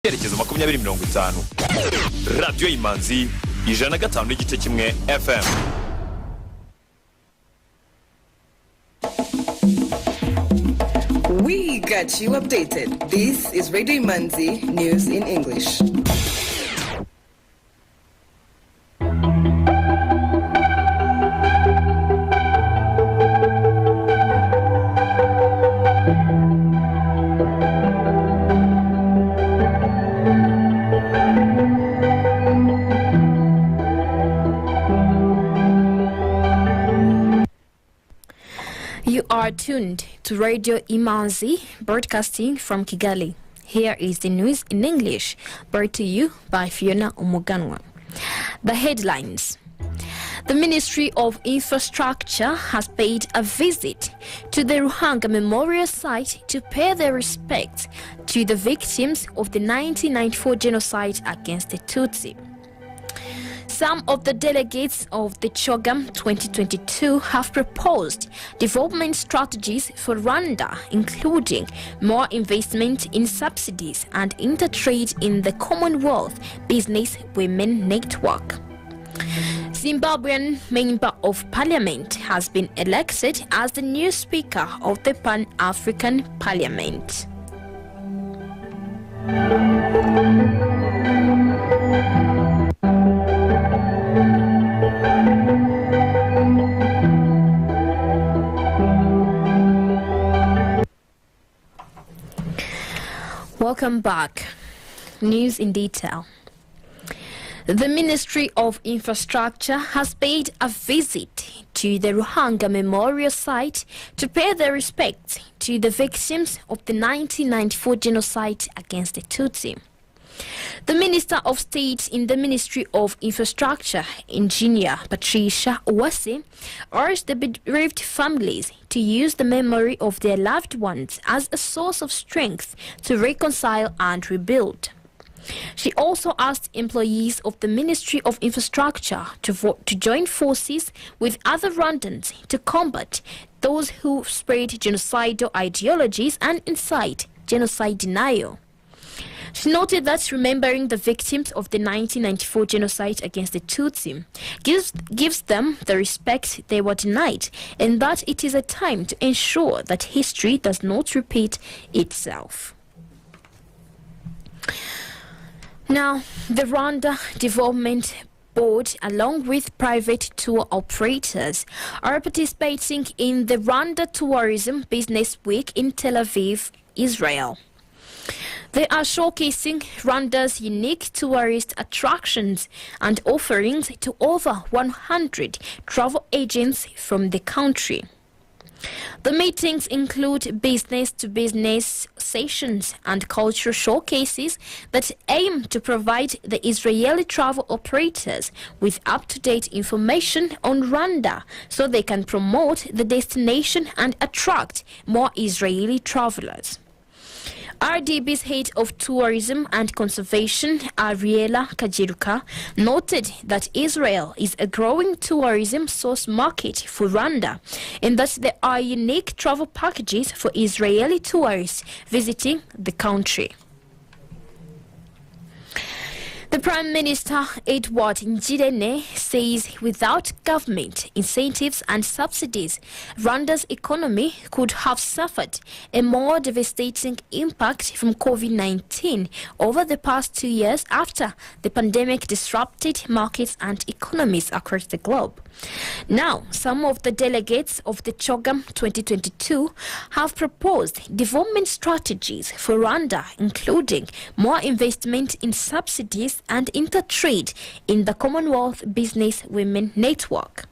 icyerekezo 2050. Radio Imanzi 105.1 FM. We got you updated. This is Radio Imanzi News in English. You are tuned to Radio Imanzi, broadcasting from Kigali. Here is the news in English, brought to you by Fiona Umuganwa. The headlines. The Ministry of Infrastructure has paid a visit to the Ruhanga Memorial Site to pay their respects to the victims of the 1994 genocide against the Tutsi. Some of the delegates of the CHOGM 2022 have proposed development strategies for Rwanda, including more investment in subsidies and intertrade in the Commonwealth Business Women Network. Zimbabwean Member of Parliament has been elected as the new Speaker of the Pan-African Parliament. Welcome back. News in detail. The Ministry of Infrastructure has paid a visit to the Ruhanga Memorial Site to pay their respects to the victims of the 1994 genocide against the Tutsi. The Minister of State in the Ministry of Infrastructure, Engineer Patricia Uwase, urged the bereaved families to use the memory of their loved ones as a source of strength to reconcile and rebuild. She also asked employees of the Ministry of Infrastructure to join forces with other Rwandans to combat those who spread genocidal ideologies and incite genocide denial. She noted that remembering the victims of the 1994 genocide against the Tutsi gives them the respect they were denied, and that it is a time to ensure that history does not repeat itself. Now, the Rwanda Development Board, along with private tour operators, are participating in the Rwanda Tourism Business Week in Tel Aviv, Israel. They are showcasing Rwanda's unique tourist attractions and offerings to over 100 travel agents from the country. The meetings include business-to-business sessions and cultural showcases that aim to provide the Israeli travel operators with up-to-date information on Rwanda so they can promote the destination and attract more Israeli travelers. RDB's head of tourism and conservation, Ariela Kajiruka, noted that Israel is a growing tourism source market for Rwanda and that there are unique travel packages for Israeli tourists visiting the country. The Prime Minister, Edward Ngirente, says without government incentives and subsidies, Rwanda's economy could have suffered a more devastating impact from COVID-19 over the past 2 years after the pandemic disrupted markets and economies across the globe. Now, some of the delegates of the CHOGM 2022 have proposed development strategies for Rwanda, including more investment in subsidies and intertrade in the Commonwealth Business Women Network.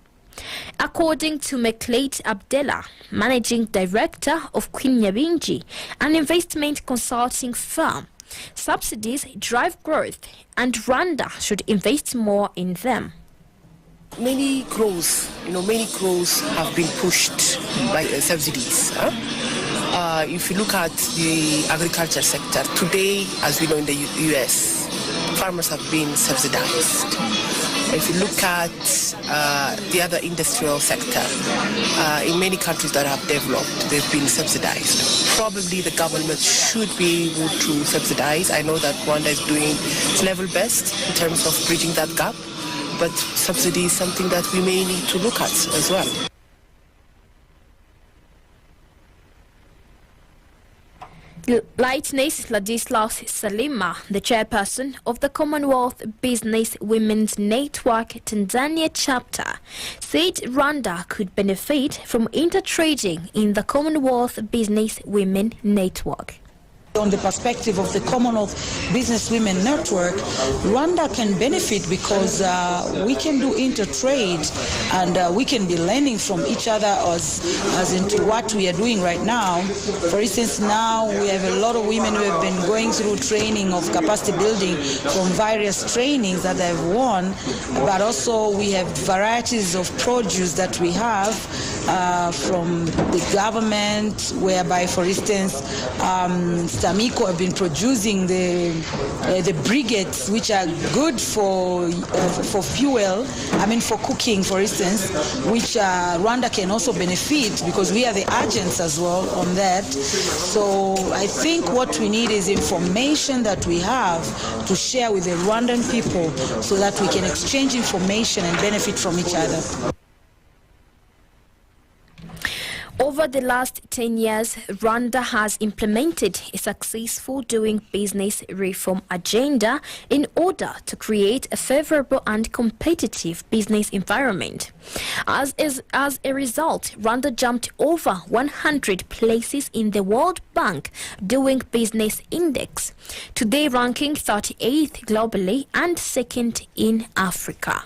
According to Mekleit Abdallah, Managing Director of Queen Nyabingi, an investment consulting firm, subsidies drive growth and Rwanda should invest more in them. Many growths have been pushed by subsidies. If you look at the agriculture sector, today, as we know in the US, farmers have been subsidized. If you look at the other industrial sector, in many countries that have developed, they've been subsidized. Probably the government should be able to subsidize. I know that Rwanda is doing its level best in terms of bridging that gap, but subsidy is something that we may need to look at as well. Lightness Ladislaus Salima, the chairperson of the Commonwealth Business Women's Network Tanzania chapter, said Rwanda could benefit from intertrading in the Commonwealth Business Women Network. On the perspective of the Commonwealth Business Women Network, Rwanda can benefit because we can do intertrade and we can be learning from each other as into what we are doing right now. For instance, now we have a lot of women who have been going through training of capacity building from various trainings that they've won, but also we have varieties of produce that we have from the government, whereby, for instance, Stamiko have been producing the briquettes, which are good for fuel, for cooking, for instance, which Rwanda can also benefit because we are the agents as well on that. So I think what we need is information that we have to share with the Rwandan people so that we can exchange information and benefit from each other. Over the last 10 years, Rwanda has implemented a successful doing business reform agenda in order to create a favorable and competitive business environment. As a result, Rwanda jumped over 100 places in the World Bank Doing Business Index, today ranking 38th globally and second in Africa.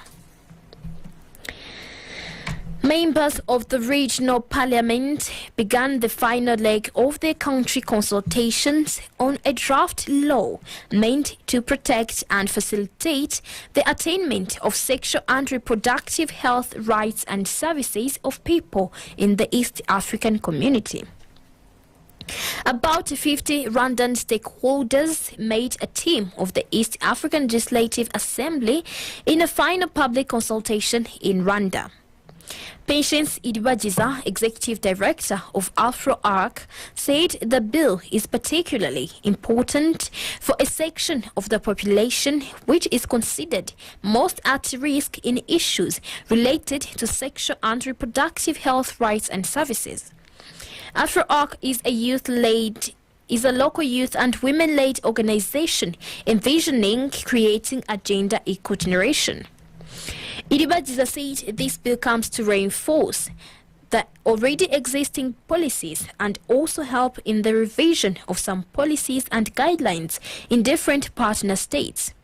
Members of the regional parliament began the final leg of their country consultations on a draft law meant to protect and facilitate the attainment of sexual and reproductive health rights and services of people in the East African community. About 50 Rwandan stakeholders made a team of the East African Legislative Assembly in a final public consultation in Rwanda. Patience Idibagiza, Executive Director of Afro-Arc, said the bill is particularly important for a section of the population which is considered most at risk in issues related to sexual and reproductive health rights and services. Afro-Arc is a local youth and women-led organization envisioning creating a gender-equal generation. Idibagiza said this bill comes to reinforce the already existing policies and also help in the revision of some policies and guidelines in different partner states.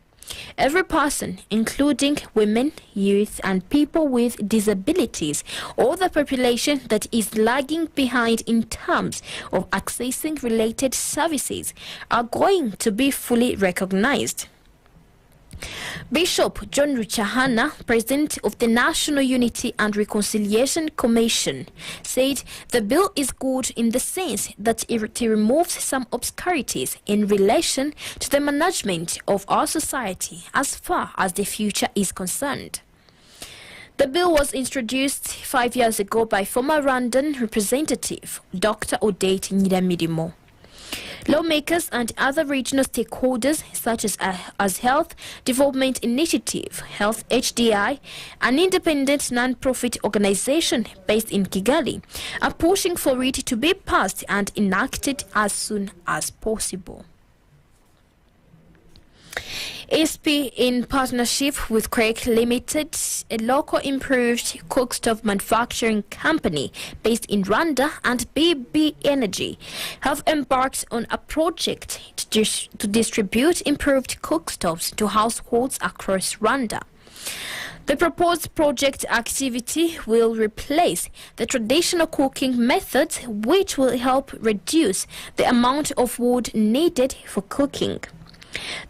Every person, including women, youth, and people with disabilities, or the population that is lagging behind in terms of accessing related services, are going to be fully recognized. Bishop John Ruchahana, President of the National Unity and Reconciliation Commission, said the bill is good in the sense that it removes some obscurities in relation to the management of our society as far as the future is concerned. The bill was introduced 5 years ago by former Rwandan Representative Dr. Odette Nyiramirimo. Lawmakers and other regional stakeholders such as Health Development Initiative, Health HDI, an independent non-profit organization based in Kigali, are pushing for it to be passed and enacted as soon as possible. SP, in partnership with Craig Limited, a local improved cooktop manufacturing company based in Rwanda, and BB Energy, have embarked on a project to distribute improved cooktops to households across Rwanda. The proposed project activity will replace the traditional cooking methods, which will help reduce the amount of wood needed for cooking.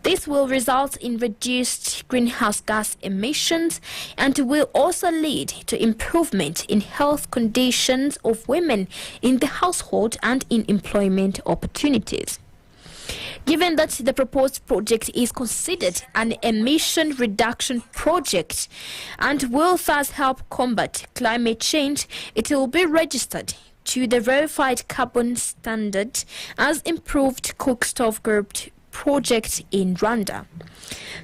This will result in reduced greenhouse gas emissions and will also lead to improvement in health conditions of women in the household and in employment opportunities. Given that the proposed project is considered an emission reduction project and will thus help combat climate change, it will be registered to the verified carbon standard as improved cook stove group project in Rwanda.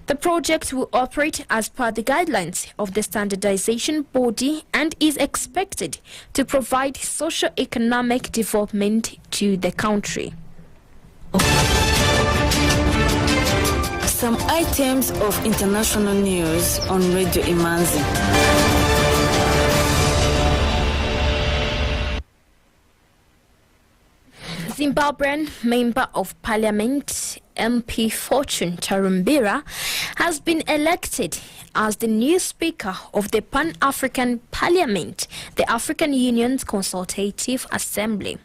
The project will operate as per the guidelines of the standardization body and is expected to provide socio-economic development to the country. Some items of international news on Radio Imanzi. Zimbabwean Member of Parliament MP Fortune Charumbira has been elected as the new Speaker of the Pan-African Parliament, the African Union's Consultative Assembly.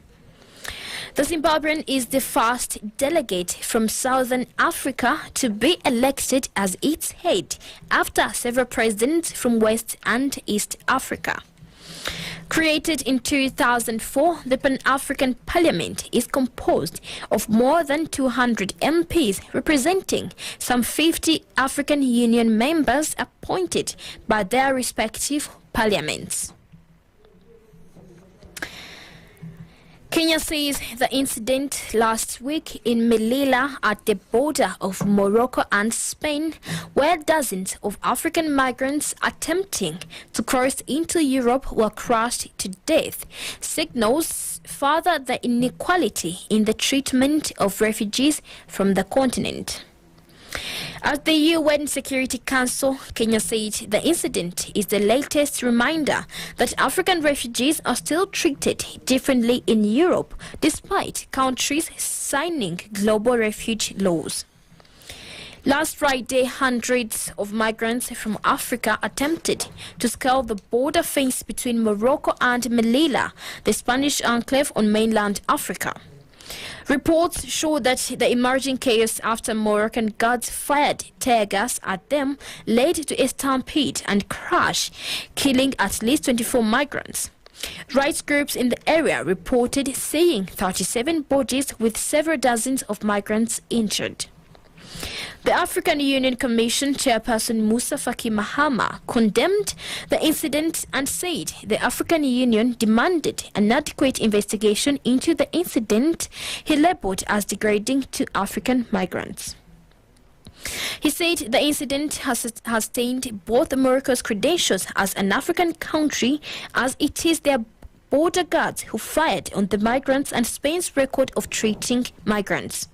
The Zimbabwean is the first delegate from Southern Africa to be elected as its head after several presidents from West and East Africa. Created in 2004, the Pan-African Parliament is composed of more than 200 MPs representing some 50 African Union members appointed by their respective parliaments. Kenya says the incident last week in Melilla at the border of Morocco and Spain, where dozens of African migrants attempting to cross into Europe were crushed to death, signals further the inequality in the treatment of refugees from the continent. At the UN Security Council, Kenya said the incident is the latest reminder that African refugees are still treated differently in Europe, despite countries signing global refugee laws. Last Friday, hundreds of migrants from Africa attempted to scale the border fence between Morocco and Melilla, the Spanish enclave on mainland Africa. Reports show that the emerging chaos after Moroccan guards fired tear gas at them led to a stampede and crash, killing at least 24 migrants. Rights groups in the area reported seeing 37 bodies with several dozens of migrants injured. The African Union Commission chairperson Musa Faki Mahama condemned the incident and said the African Union demanded an adequate investigation into the incident he labelled as degrading to African migrants. He said the incident has stained both Morocco's credentials as an African country, as it is their border guards who fired on the migrants, and Spain's record of treating migrants.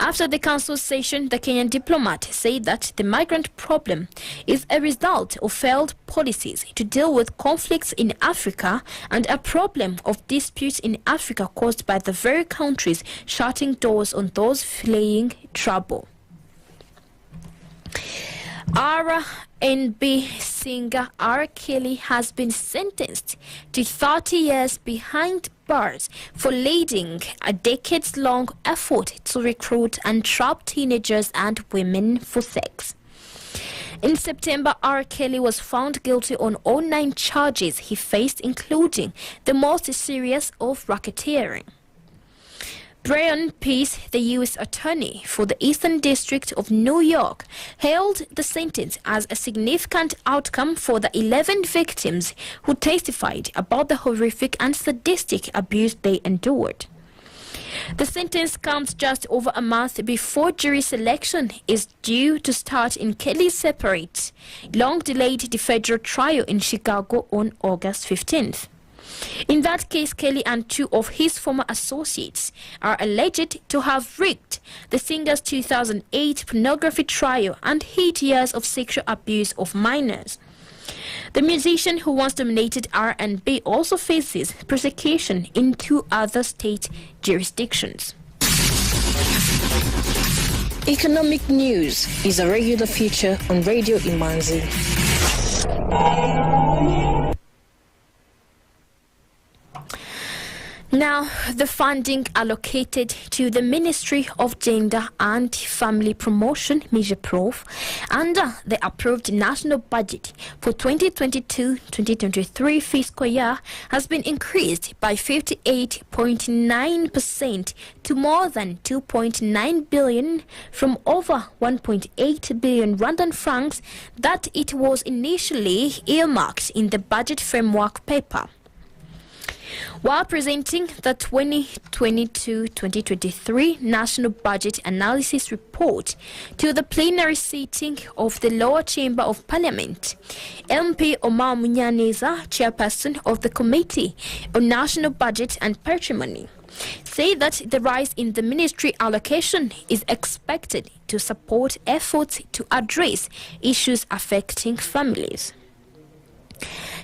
After the council session, the Kenyan diplomat said that the migrant problem is a result of failed policies to deal with conflicts in Africa and a problem of disputes in Africa caused by the very countries shutting doors on those fleeing trouble. R&B singer R.kelly has been sentenced to 30 years behind bars for leading a decades-long effort to recruit and trap teenagers and women for sex. In September, R.kelly was found guilty on all 9 charges he faced, including the most serious of racketeering. Brian Peace, the U.S. Attorney for the Eastern District of New York, hailed the sentence as a significant outcome for the 11 victims who testified about the horrific and sadistic abuse they endured. The sentence comes just over a month before jury selection is due to start in Kelly's separate, long-delayed federal trial in Chicago on August 15th. In that case, Kelly and 2 of his former associates are alleged to have rigged the singer's 2008 pornography trial and hid years of sexual abuse of minors. The musician, who once dominated R&B, also faces prosecution in 2 other state jurisdictions. Economic news is a regular feature on Radio Imanzi. Now, the funding allocated to the Ministry of Gender and Family Promotion, MIGEPROF, under the approved national budget for 2022-2023 fiscal year has been increased by 58.9% to more than 2.9 billion from over 1.8 billion Rwandan francs that it was initially earmarked in the budget framework paper. While presenting the 2022-2023 National Budget Analysis Report to the plenary sitting of the lower chamber of Parliament, MP Omar Munyaneza, chairperson of the Committee on National Budget and Patrimony, say that the rise in the ministry allocation is expected to support efforts to address issues affecting families.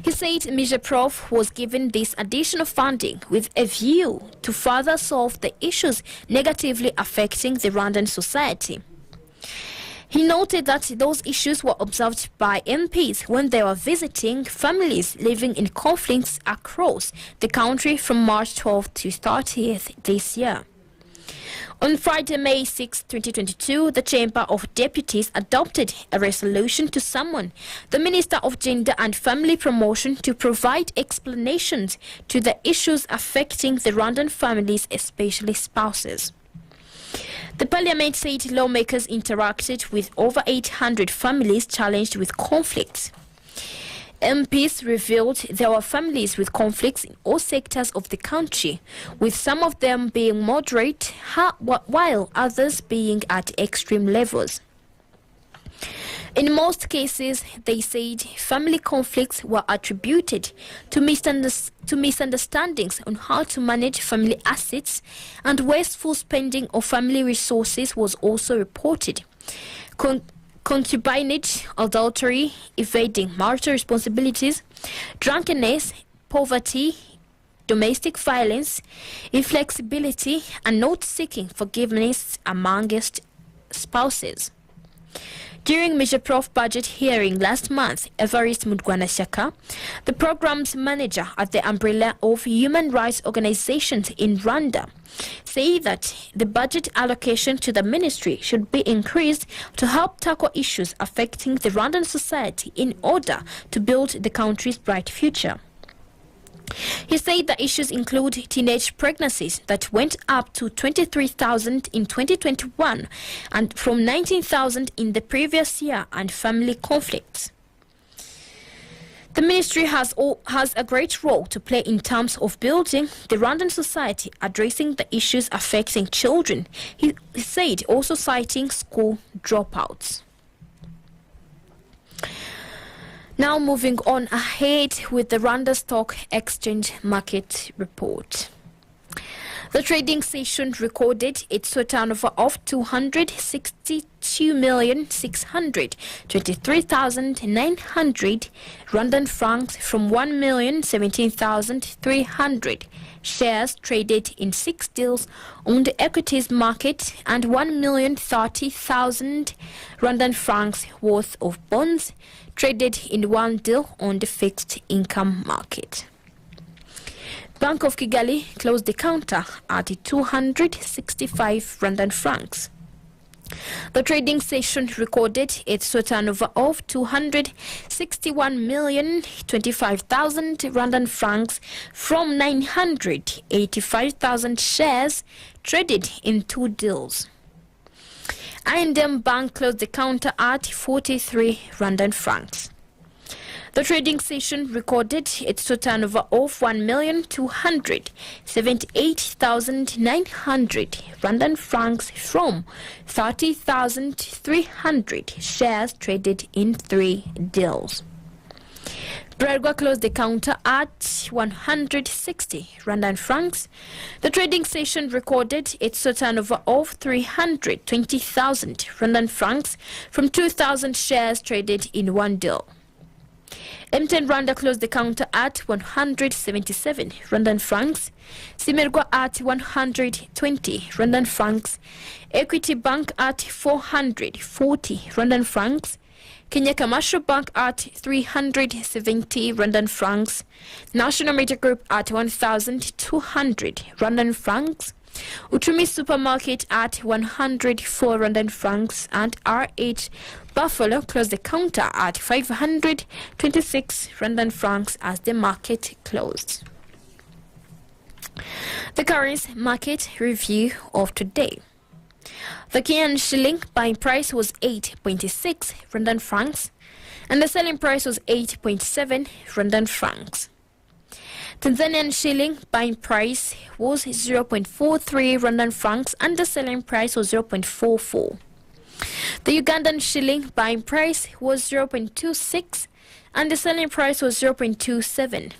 He said MIGEPROF was given this additional funding with a view to further solve the issues negatively affecting the Rwandan society. He noted that those issues were observed by MPs when they were visiting families living in conflicts across the country from March 12th to 30th this year. On Friday, May 6, 2022, the Chamber of Deputies adopted a resolution to summon the Minister of Gender and Family Promotion to provide explanations to the issues affecting the Rwandan families, especially spouses. The Parliament said lawmakers interacted with over 800 families challenged with conflicts. MPs revealed there were families with conflicts in all sectors of the country, with some of them being moderate, while others being at extreme levels. In most cases, they said family conflicts were attributed to misunderstandings on how to manage family assets, and wasteful spending of family resources was also reported. Concubinage, adultery, evading marital responsibilities, drunkenness, poverty, domestic violence, inflexibility, and not seeking forgiveness amongst spouses. During MIGEPROF budget hearing last month, Evariste Mugwanashyaka, the program's manager at the umbrella of human rights organizations in Rwanda, said that the budget allocation to the ministry should be increased to help tackle issues affecting the Rwandan society in order to build the country's bright future. He said the issues include teenage pregnancies that went up to 23,000 in 2021 and from 19,000 in the previous year, and family conflicts. The ministry has a great role to play in terms of building the Rwandan society, addressing the issues affecting children, he said, also citing school dropouts. Now moving on ahead with the Rwanda Stock Exchange Market Report. The trading session recorded its turnover of 262,623,900 Rwandan francs from 1,017,300 shares traded in 6 deals on the equities market and 1,030,000 Rwandan francs worth of bonds traded in 1 deal on the fixed income market. Bank of Kigali closed the counter at 265 Rwandan francs. The trading session recorded its turnover of 261,025,000 Rwandan francs from 985,000 shares traded in 2 deals. I&M Bank closed the counter at 43 Rwandan francs. The trading session recorded its turnover of 1,278,900 Rwandan francs from 30,300 shares traded in 3 deals. Bralirwa closed the counter at 160 Rwandan francs. The trading session recorded its turnover of 320,000 Rwandan francs from 2,000 shares traded in 1 deal. M10 Rwanda closed the counter at 177 Rwandan francs, Simerwa at 120 Rwandan francs, Equity Bank at 440 Rwandan francs, Kenya Commercial Bank at 370 Rwandan francs, National Media Group at 1,200 Rwandan francs, Uchumi Supermarket at 104 Rwandan francs, and RH Buffalo closed the counter at 526 Rwandan francs as the market closed. The currency market review of today. The Kenyan shilling buying price was 8.6 Rwandan francs, and the selling price was 8.7 Rwandan francs. Tanzanian shilling buying price was 0.43 Rwandan francs, and the selling price was 0.44. The Ugandan shilling buying price was 0.26, and the selling price was 0.27.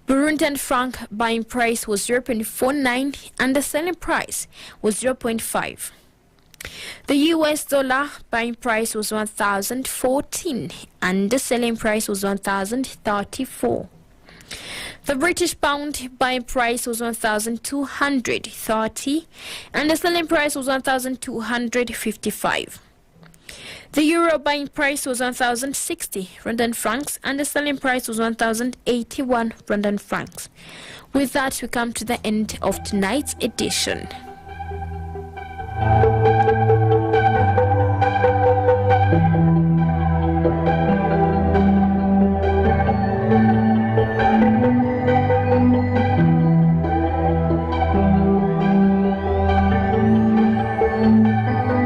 Burundian franc buying price was 0.49 and the selling price was 0.5. The US dollar buying price was 1,014 and the selling price was 1,034. The British pound buying price was 1,230 and the selling price was 1,255. The euro buying price was 1,060 Rwandan francs and the selling price was 1,081 Rwandan francs. With that, we come to the end of tonight's edition.